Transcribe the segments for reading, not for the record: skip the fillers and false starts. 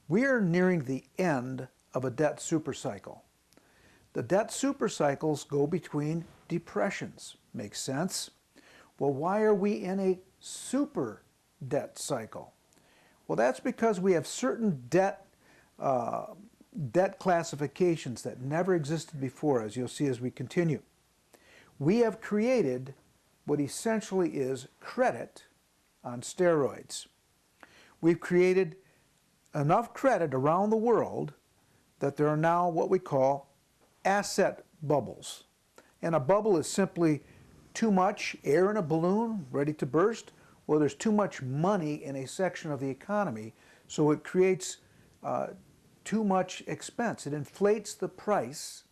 We are nearing the end of a debt supercycle. The debt supercycles go between depressions. Makes sense? Well, why are we in a super debt cycle? Well, that's because we have certain debt classifications that never existed before, as you'll see as we continue. We have created what essentially is credit on steroids. We've created enough credit around the world that there are now what we call asset bubbles. And a bubble is simply too much air in a balloon ready to burst. Well, there's too much money in a section of the economy, so it creates too much expense. It inflates the price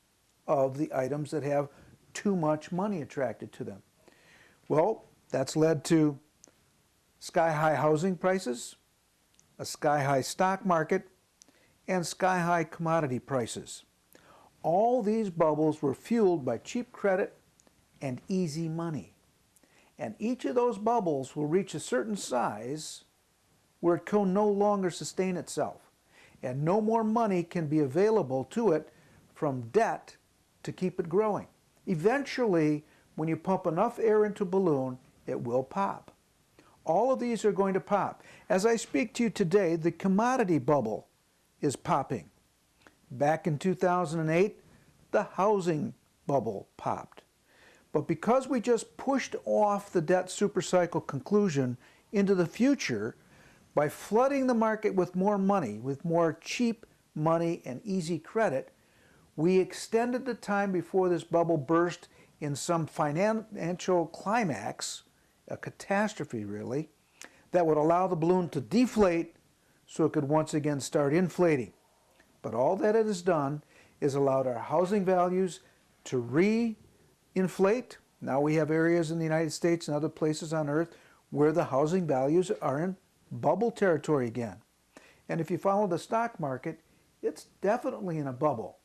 of the items that have too much money attracted to them. Well, that's led to sky-high housing prices, a sky-high stock market, and sky-high commodity prices. All these bubbles were fueled by cheap credit and easy money. And each of those bubbles will reach a certain size where it can no longer sustain itself, and no more money can be available to it from debt to keep it growing. Eventually, when you pump enough air into a balloon, it will pop. All of these are going to pop. As I speak to you today, the commodity bubble is popping. Back in 2008, the housing bubble popped. But because we just pushed off the debt supercycle conclusion into the future by flooding the market with more money, with more cheap money and easy credit, we extended the time before this bubble burst in some financial climax, a catastrophe really, that would allow the balloon to deflate so it could once again start inflating. But all that it has done is allowed our housing values to re-inflate. Now we have areas in the United States and other places on earth where the housing values are in bubble territory again. And if you follow the stock market, it's definitely in a bubble.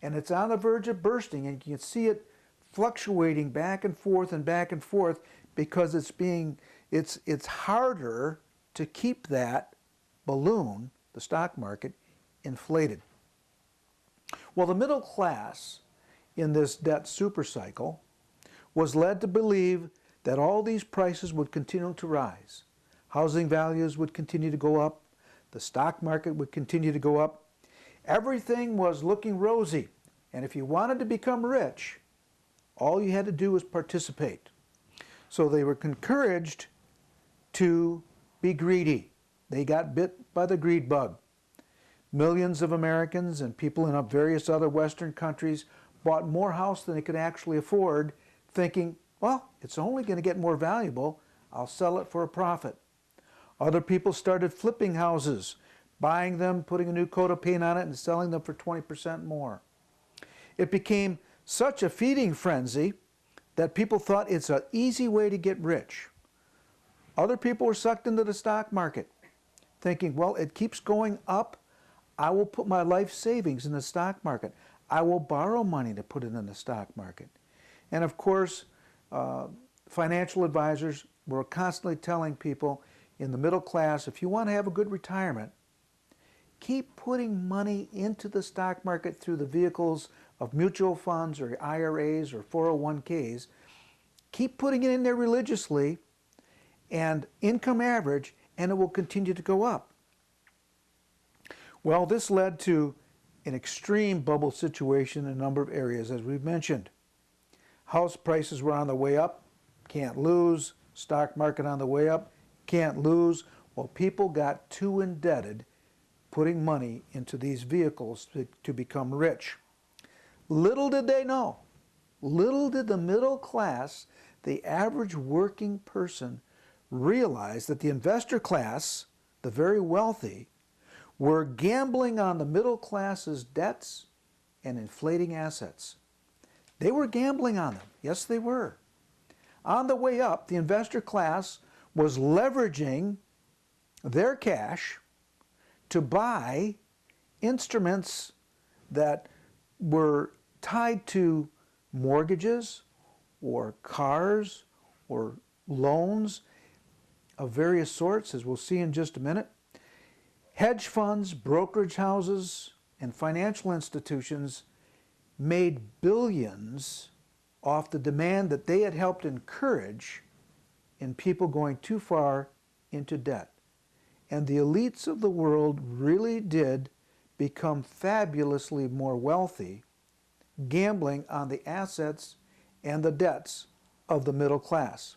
And it's on the verge of bursting, and you can see it fluctuating back and forth because it's harder to keep that balloon, the stock market, inflated. Well, the middle class in this debt supercycle was led to believe that all these prices would continue to rise. Housing values would continue to go up. The stock market would continue to go up. Everything was looking rosy. And if you wanted to become rich, all you had to do was participate. So they were encouraged to be greedy. They got bit by the greed bug. Millions of Americans and people in various other Western countries bought more house than they could actually afford, thinking, well, it's only going to get more valuable. I'll sell it for a profit. Other people started flipping houses, buying them, putting a new coat of paint on it, and selling them for 20% more. It became such a feeding frenzy that people thought it's an easy way to get rich. Other people were sucked into the stock market, thinking, well, it keeps going up. I will put my life savings in the stock market. I will borrow money to put it in the stock market. And of course, financial advisors were constantly telling people in the middle class, if you want to have a good retirement, keep putting money into the stock market through the vehicles of mutual funds or IRAs or 401ks. Keep putting it in there religiously and income average, and it will continue to go up. Well, this led to an extreme bubble situation in a number of areas, as we've mentioned. House prices were on the way up, can't lose. Stock market on the way up, can't lose. Well, people got too indebted putting money into these vehicles to become rich. Little did they know, little did the middle class, the average working person, realize that the investor class, the very wealthy, were gambling on the middle class's debts and inflating assets. They were gambling on them. Yes, they were. On the way up, the investor class was leveraging their cash to buy instruments that were tied to mortgages or cars or loans of various sorts, as we'll see in just a minute. Hedge funds, brokerage houses, and financial institutions made billions off the demand that they had helped encourage in people going too far into debt. And the elites of the world really did become fabulously more wealthy, gambling on the assets and the debts of the middle class.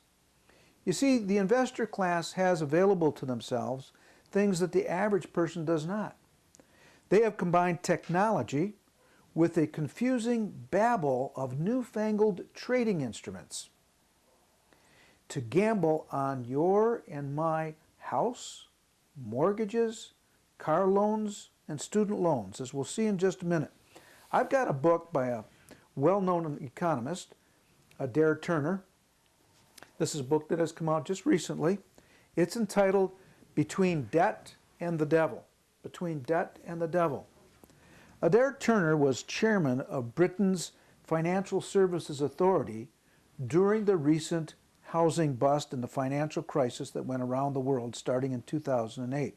You see, the investor class has available to themselves things that the average person does not. They have combined technology with a confusing babble of newfangled trading instruments to gamble on your and my house, mortgages, car loans, and student loans, as we'll see in just a minute. I've got a book by a well-known economist, Adair Turner. This is a book that has come out just recently. It's entitled Between Debt and the Devil. Between Debt and the Devil. Adair Turner was chairman of Britain's Financial Services Authority during the recent housing bust and the financial crisis that went around the world starting in 2008.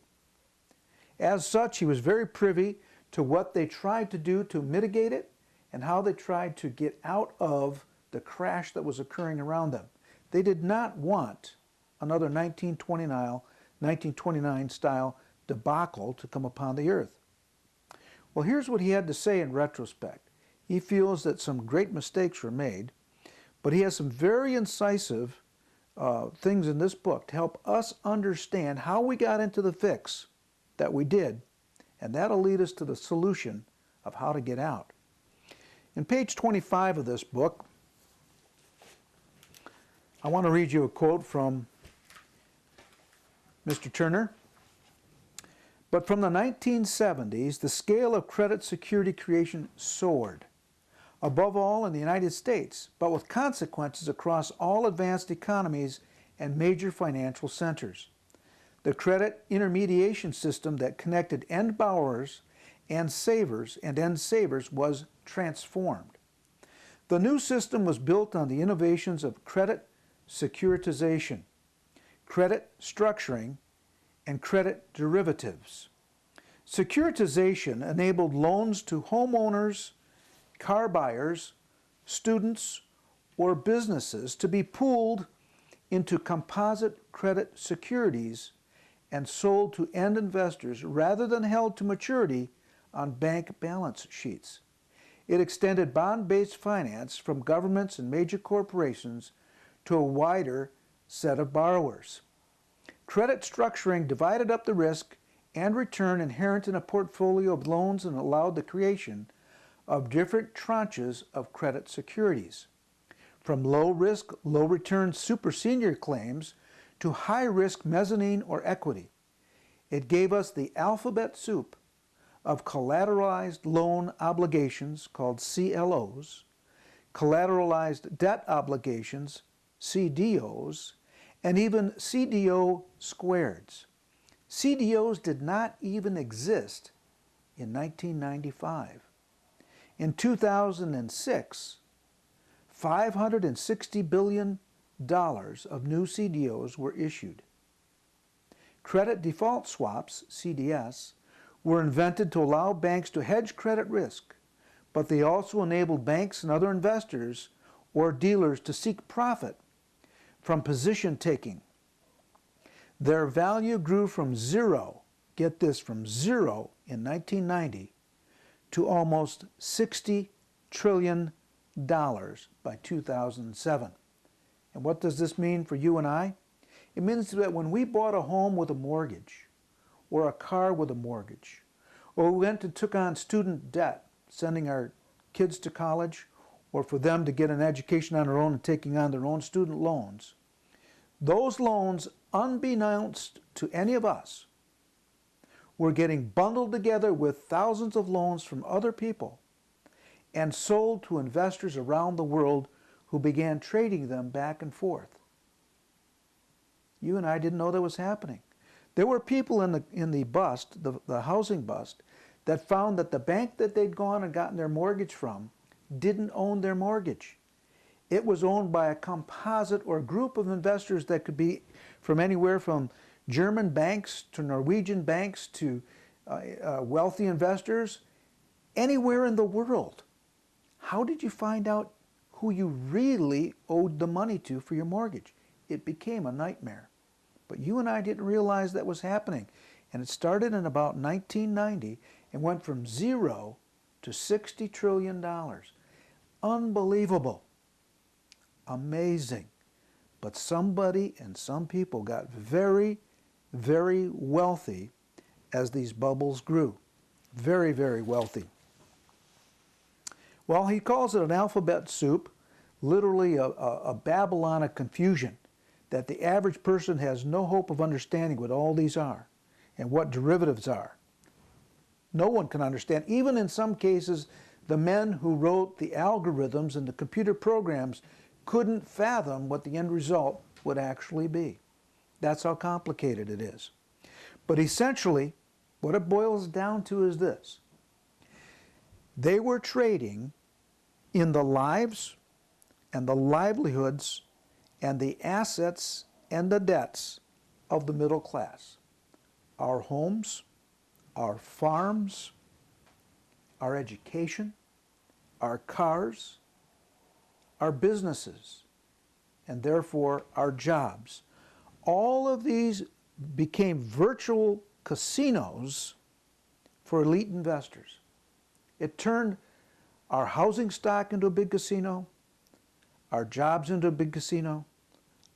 As such, he was very privy to what they tried to do to mitigate it and how they tried to get out of the crash that was occurring around them. They did not want another 1929 style debacle to come upon the earth. Well, here's what he had to say in retrospect. He feels that some great mistakes were made, but he has some very incisive things in this book to help us understand how we got into the fix that we did, and that'll lead us to the solution of how to get out. In page 25 of this book, I want to read you a quote from Mr. Turner. But from the 1970s, the scale of credit security creation soared, above all in the United States, but with consequences across all advanced economies and major financial centers. The credit intermediation system that connected end borrowers and end savers was transformed. The new system was built on the innovations of credit securitization, credit structuring, and credit derivatives. Securitization enabled loans to homeowners, car buyers, students, or businesses to be pooled into composite credit securities and sold to end investors rather than held to maturity on bank balance sheets. It extended bond-based finance from governments and major corporations to a wider set of borrowers. Credit structuring divided up the risk and return inherent in a portfolio of loans and allowed the creation of different tranches of credit securities, from low-risk, low-return super senior claims to high-risk mezzanine or equity. It gave us the alphabet soup of collateralized loan obligations, called CLOs, collateralized debt obligations, CDOs, and even CDO squareds. CDOs did not even exist in 1995. In 2006, $560 billion of new CDOs were issued. Credit default swaps, CDS, were invented to allow banks to hedge credit risk, but they also enabled banks and other investors or dealers to seek profit from position taking. Their value grew from zero, get this, from zero in 1990 to almost $60 trillion by 2007. And what does this mean for you and I? It means that when we bought a home with a mortgage, or a car with a mortgage, or we went and took on student debt, sending our kids to college, or for them to get an education on their own and taking on their own student loans, those loans, unbeknownst to any of us, were getting bundled together with thousands of loans from other people and sold to investors around the world who began trading them back and forth. You and I didn't know that was happening. There were people in the bust, the housing bust, that found that the bank that they'd gone and gotten their mortgage from didn't own their mortgage. It was owned by a composite or group of investors that could be from anywhere from German banks to Norwegian banks to wealthy investors, anywhere in the world. How did you find out who you really owed the money to for your mortgage? It became a nightmare. But you and I didn't realize that was happening. And it started in about 1990 and went from zero to $60 trillion. Unbelievable. Amazing. But somebody and some people got very, very wealthy as these bubbles grew. Very, very wealthy. Well, he calls it an alphabet soup, literally a Babylon of confusion, that the average person has no hope of understanding what all these are and what derivatives are. No one can understand. Even in some cases, the men who wrote the algorithms and the computer programs couldn't fathom what the end result would actually be. That's how complicated it is. But essentially, what it boils down to is this. They were trading in the lives and the livelihoods and the assets and the debts of the middle class. Our homes, our farms, our education, our cars, our businesses, and therefore our jobs. All of these became virtual casinos for elite investors. It turned our housing stock into a big casino, our jobs into a big casino,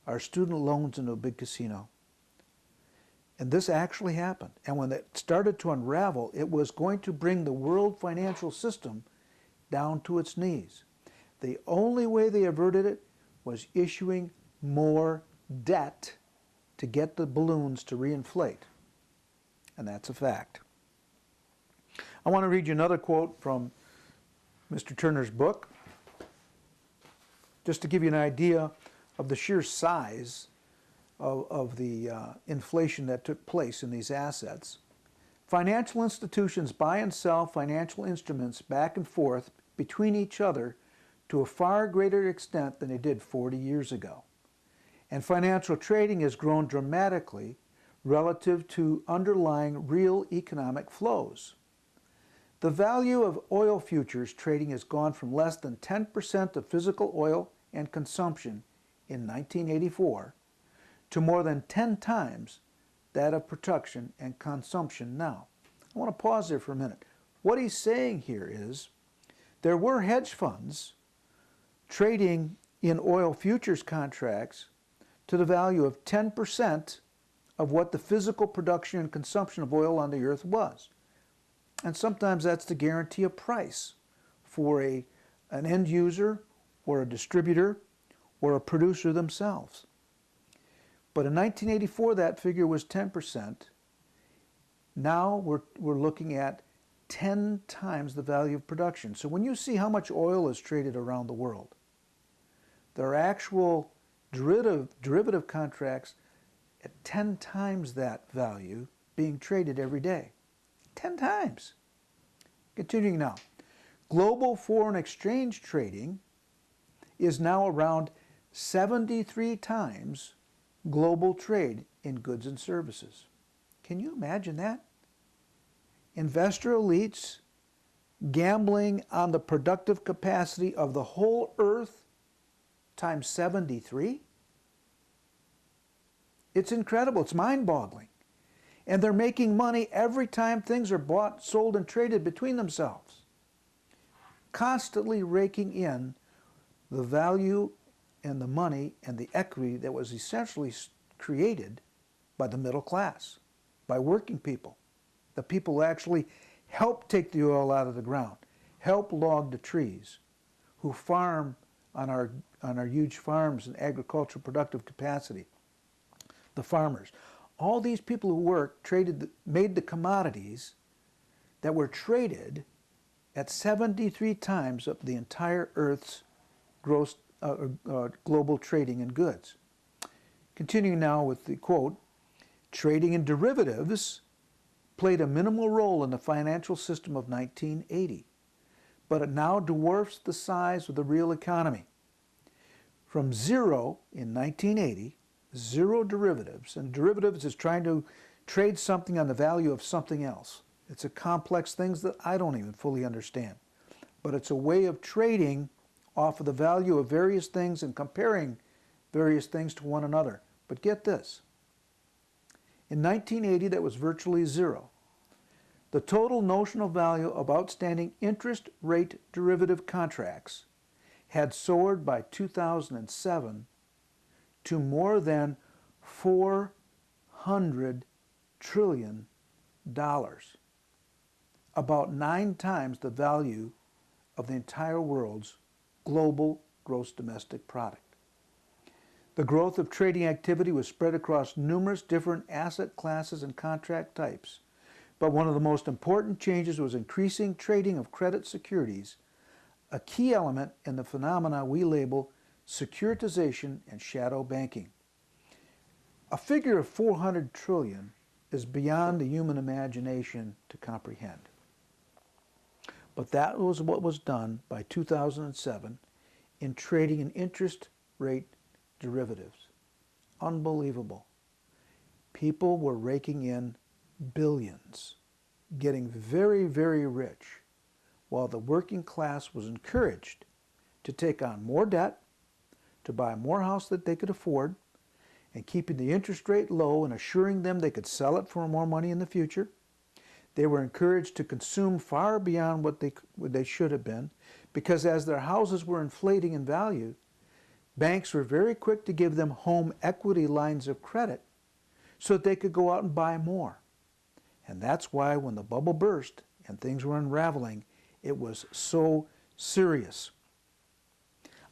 our student loans into a big casino. And this actually happened. And when it started to unravel, it was going to bring the world financial system down to its knees. The only way they averted it was issuing more debt to get the balloons to reinflate. And that's a fact. I want to read you another quote from Mr. Turner's book, just to give you an idea of the sheer size of the inflation that took place in these assets. Financial institutions buy and sell financial instruments back and forth between each other to a far greater extent than they did 40 years ago. And financial trading has grown dramatically relative to underlying real economic flows. The value of oil futures trading has gone from less than 10% of physical oil and consumption in 1984 to more than 10 times that of production and consumption now. I want to pause there for a minute. What he's saying here is there were hedge funds trading in oil futures contracts to the value of 10% of what the physical production and consumption of oil on the earth was. And sometimes that's to guarantee a price for an end user or a distributor or a producer themselves. But in 1984, that figure was 10%. Now we're looking at 10 times the value of production. So when you see how much oil is traded around the world, there are actual derivative contracts at 10 times that value being traded every day. 10 times. Continuing now. Global foreign exchange trading is now around 73 times global trade in goods and services. Can you imagine that? Investor elites gambling on the productive capacity of the whole earth times 73? It's incredible. It's mind-boggling. And they're making money every time things are bought, sold, and traded between themselves. Constantly raking in the value and the money and the equity that was essentially created by the middle class, by working people, the people who actually help take the oil out of the ground, help log the trees, who farm on our huge farms and agricultural productive capacity, the farmers. All these people who worked made the commodities that were traded at 73 times of the entire Earth's gross global trading in goods. Continuing now with the quote, trading in derivatives played a minimal role in the financial system of 1980, but it now dwarfs the size of the real economy. From zero in 1980 zero derivatives, and derivatives is trying to trade something on the value of something else. It's a complex thing that I don't even fully understand. But it's a way of trading off of the value of various things and comparing various things to one another. But get this. In 1980, that was virtually zero. The total notional value of outstanding interest rate derivative contracts had soared by 2007 to more than $400 trillion, about 9 times the value of the entire world's global gross domestic product. The growth of trading activity was spread across numerous different asset classes and contract types, but one of the most important changes was increasing trading of credit securities, a key element in the phenomena we label securitization and shadow banking. A figure of 400 trillion is beyond the human imagination to comprehend. But that was what was done by 2007 in trading in interest rate derivatives. Unbelievable. People were raking in billions, getting very, very rich, while the working class was encouraged to take on more debt, to buy more house that they could afford, and keeping the interest rate low and assuring them they could sell it for more money in the future. They were encouraged to consume far beyond what they should have been, because as their houses were inflating in value, banks were very quick to give them home equity lines of credit so that they could go out and buy more. And that's why when the bubble burst and things were unraveling, it was so serious.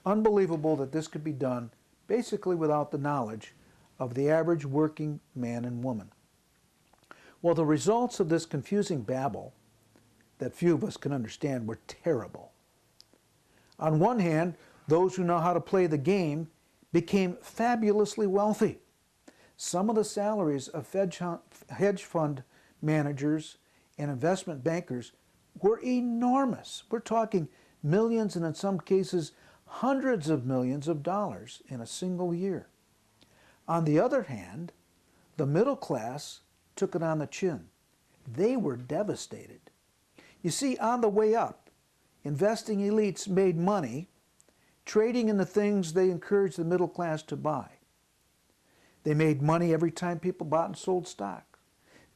Unbelievable that this could be done basically without the knowledge of the average working man and woman. Well, the results of this confusing babble that few of us can understand were terrible. On one hand, those who know how to play the game became fabulously wealthy. Some of the salaries of hedge fund managers and investment bankers were enormous. We're talking millions and in some cases hundreds of millions of dollars in a single year. On the other hand, the middle class took it on the chin. They were devastated. You see, on the way up, investing elites made money trading in the things they encouraged the middle class to buy. They made money every time people bought and sold stock.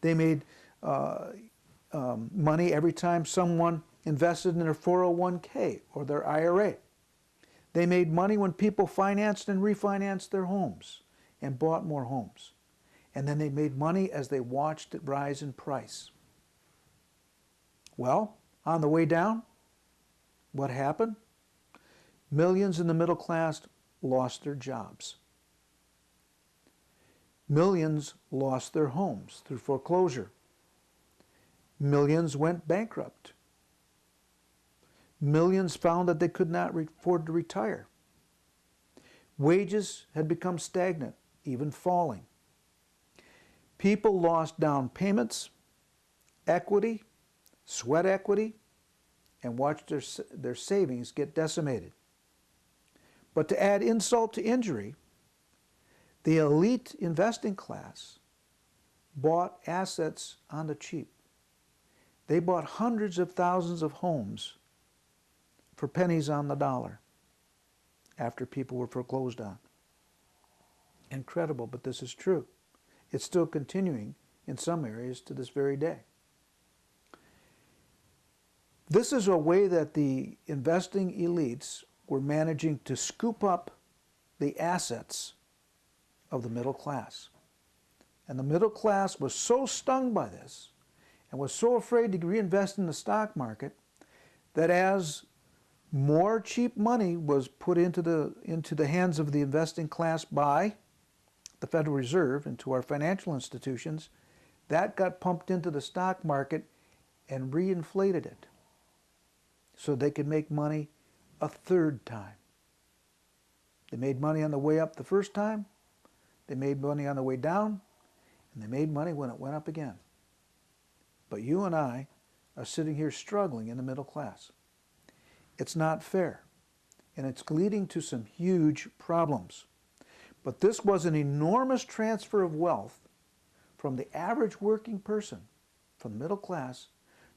They made money every time someone invested in their 401k or their IRA. They made money when people financed and refinanced their homes and bought more homes. And then they made money as they watched it rise in price. Well, on the way down, what happened? Millions in the middle class lost their jobs. Millions lost their homes through foreclosure. Millions went bankrupt. Millions found that they could not afford to retire. Wages had become stagnant, even falling. People lost down payments, equity, sweat equity, and watched their savings get decimated. But to add insult to injury, the elite investing class bought assets on the cheap. They bought hundreds of thousands of homes for pennies on the dollar after people were foreclosed on. Incredible, but this is true. It's still continuing in some areas to this very day. This is a way that the investing elites were managing to scoop up the assets of the middle class. And the middle class was so stung by this and was so afraid to reinvest in the stock market that as more cheap money was put into the hands of the investing class by the Federal Reserve, into our financial institutions, that got pumped into the stock market and reinflated it so they could make money a third time. They made money on the way up the first time, they made money on the way down, and they made money when it went up again. But you and I are sitting here struggling in the middle class. It's not fair, and it's leading to some huge problems. But this was an enormous transfer of wealth from the average working person, from the middle class,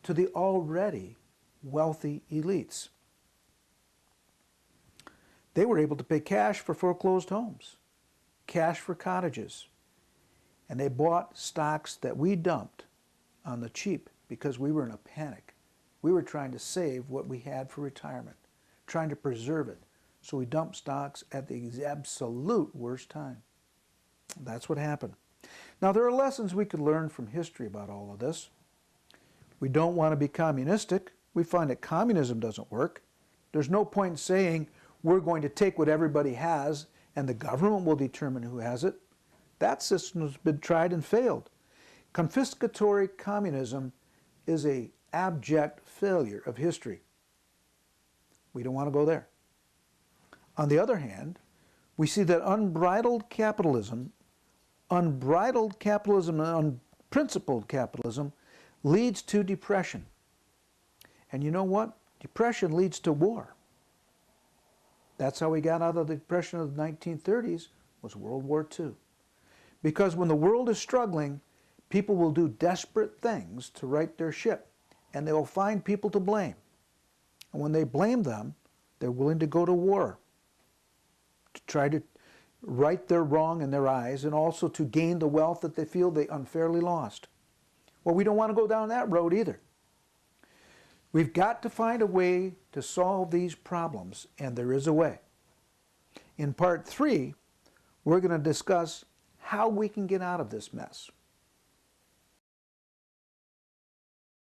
to the already wealthy elites. They were able to pay cash for foreclosed homes, cash for cottages, and they bought stocks that we dumped on the cheap because we were in a panic. We were trying to save what we had for retirement, trying to preserve it. So we dumped stocks at the absolute worst time. That's what happened. Now, there are lessons we could learn from history about all of this. We don't want to be communistic. We find that communism doesn't work. There's no point in saying we're going to take what everybody has and the government will determine who has it. That system has been tried and failed. Confiscatory communism is an abject failure of history. We don't want to go there. On the other hand, we see that unbridled capitalism and unprincipled capitalism leads to depression. And you know what? Depression leads to war. That's how we got out of the depression of the 1930s, was World War II. Because when the world is struggling, people will do desperate things to right their ship, and they will find people to blame. And when they blame them, they're willing to go to war to try to right their wrong in their eyes and also to gain the wealth that they feel they unfairly lost. Well, we don't want to go down that road either. We've got to find a way to solve these problems, and there is a way. In part 3, we're going to discuss how we can get out of this mess.